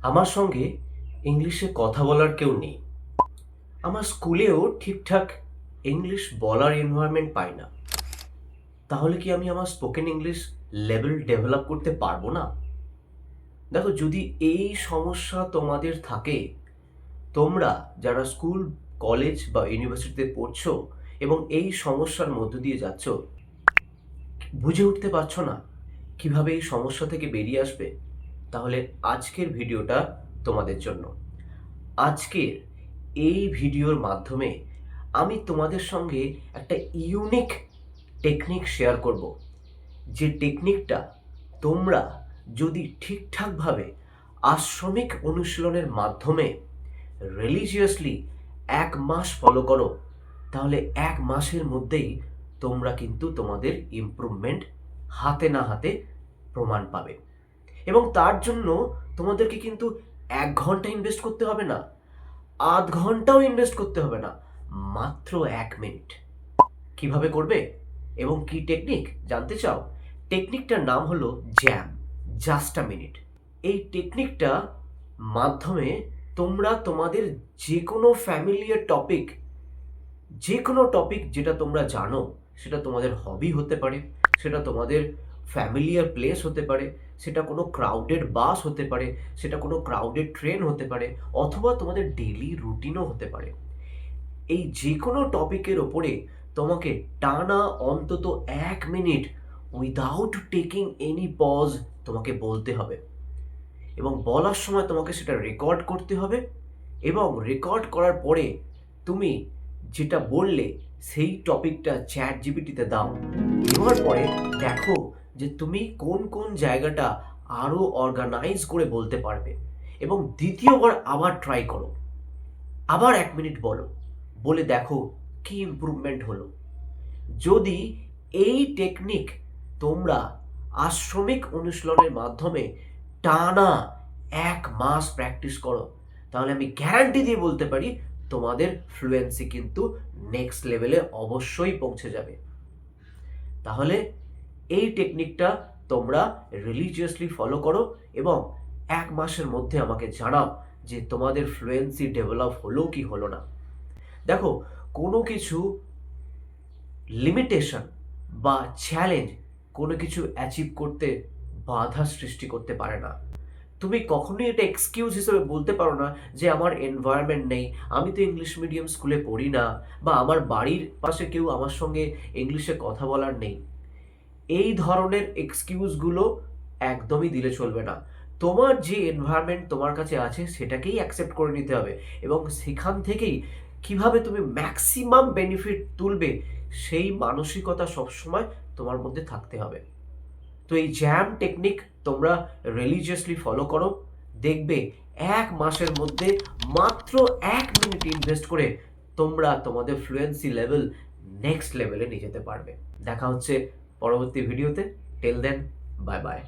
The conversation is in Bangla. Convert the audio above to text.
আমার সঙ্গে ইংলিশে কথা বলার কেউ নেই। আমার স্কুলেও ঠিকঠাক ইংলিশ বলার এনভায়রনমেন্ট পাই না। তাহলে কি আমি আমার স্পোকেন ইংলিশ লেভেল ডেভেলপ করতে পারবো না? দেখো, যদি এই সমস্যা তোমাদের থাকে, তোমরা যারা স্কুল, কলেজ বা ইউনিভার্সিটিতে পড়ছো এবং এই সমস্যার মধ্য দিয়ে যাচ্ছ, বুঝে উঠতে পারছো না কিভাবে এই সমস্যা থেকে বেরিয়ে আসবে, তাহলে আজকের ভিডিওটা তোমাদের জন্য। আজকের এই ভিডিওর মাধ্যমে আমি তোমাদের সঙ্গে একটা ইউনিক টেকনিক শেয়ার করব, যে টেকনিকটা তোমরা যদি ঠিকঠাকভাবে আশ্রমিক অনুশীলনের মাধ্যমে রিলিজিয়াসলি 1 মাস ফলো করো, তাহলে 1 মাসের মধ্যেই তোমরা কিন্তু তোমাদের ইমপ্রুভমেন্ট হাতে না হাতে প্রমাণ পাবে। এবং তার জন্য তোমাদেরকে কিন্তু 1 ঘন্টা ইনভেস্ট করতে হবে না, আধ ঘন্টাও ইনভেস্ট করতে হবে না, মাত্র 1 মিনিট। কিভাবে করবে এবং কি টেকনিক জানতে চাও? টেকনিকটার নাম হলো জ্যাম, জাস্ট আ মিনিট। এই টেকনিকটা মাধ্যমে তোমরা তোমাদের যে কোনো ফ্যামিলিয়ার টপিক, যে কোনো টপিক যেটা তোমরা জানো, সেটা তোমাদের হবি হতে পারে, সেটা তোমাদের ফ্যামিলিয়ার প্লেস হতে পারে, সেটা কোনো ক্রাউডেড বাস হতে পারে, সেটা কোনো ক্রাউডেড ট্রেন হতে পারে, অথবা তোমাদের ডেইলি রুটিনও হতে পারে। এই যে কোনো টপিকের ওপরে তোমাকে টানা অন্তত 1 minute without taking any pause তোমাকে বলতে হবে, এবং বলার সময় তোমাকে সেটা রেকর্ড করতে হবে। এবং রেকর্ড করার পরে তুমি যেটা বললে সেই টপিকটা চ্যাট জিপিটিতে দাও। দেওয়ার পরে দেখো যে তুমি কোন কোন জায়গাটা আরও অর্গানাইজ করে বলতে পারবে, এবং দ্বিতীয়বার আবার ট্রাই করো, আবার 1 মিনিট বলো, বলে দেখো কি ইমপ্রুভমেন্ট হলো। যদি এই টেকনিক তোমরা আশ্রমিক অনুশীলনের মাধ্যমে টানা 1 মাস প্র্যাকটিস করো, তাহলে আমি গ্যারান্টি দিয়ে বলতে পারি তোমাদের ফ্লুয়েন্সি কিন্তু নেক্সট লেভেলে অবশ্যই পৌঁছে যাবে। তাহলে এই টেকনিকটা তোমরা রিলিজিয়াসলি ফলো করো এবং 1 মাসের মধ্যে আমাকে জানাও যে তোমাদের ফ্লুয়েন্সি ডেভেলপ হলো কি হলো না। দেখো, কোনো কিছু লিমিটেশন বা চ্যালেঞ্জ কোনো কিছু অ্যাচিভ করতে বাধা সৃষ্টি করতে পারে না। তুমি কখনোই এটা এক্সকিউজ হিসেবে বলতে পারো না যে আমার এনভায়রনমেন্ট নেই, আমি তো ইংলিশ মিডিয়াম স্কুলে পড়ি না, বা আমার বাড়ির পাশে কেউ আমার সঙ্গে ইংলিশে কথা বলার নেই। এই ধরনের এক্সকিউজগুলো একদমই দিলে চলবে না। তোমার যে এনভায়রনমেন্ট তোমার কাছে আছে সেটাকেই অ্যাকসেপ্ট করে নিতে হবে, এবং সেখান থেকেই কিভাবে তুমি ম্যাক্সিমাম বেনিফিট তুলবে সেই মানসিকতা সবসময় তোমার মধ্যে থাকতে হবে। তো এই জ্যাম টেকনিক তোমরা রিলিজিয়াসলি ফলো করো, দেখবে 1 মাসের মধ্যে মাত্র 1 মিনিট ইনভেস্ট করে তোমরা তোমাদের ফ্লুয়েন্সি লেভেল নেক্সট লেভেলে নিয়ে যেতে পারবে। দেখা হচ্ছে পরবর্তী ভিডিওতে। Till then, bye by.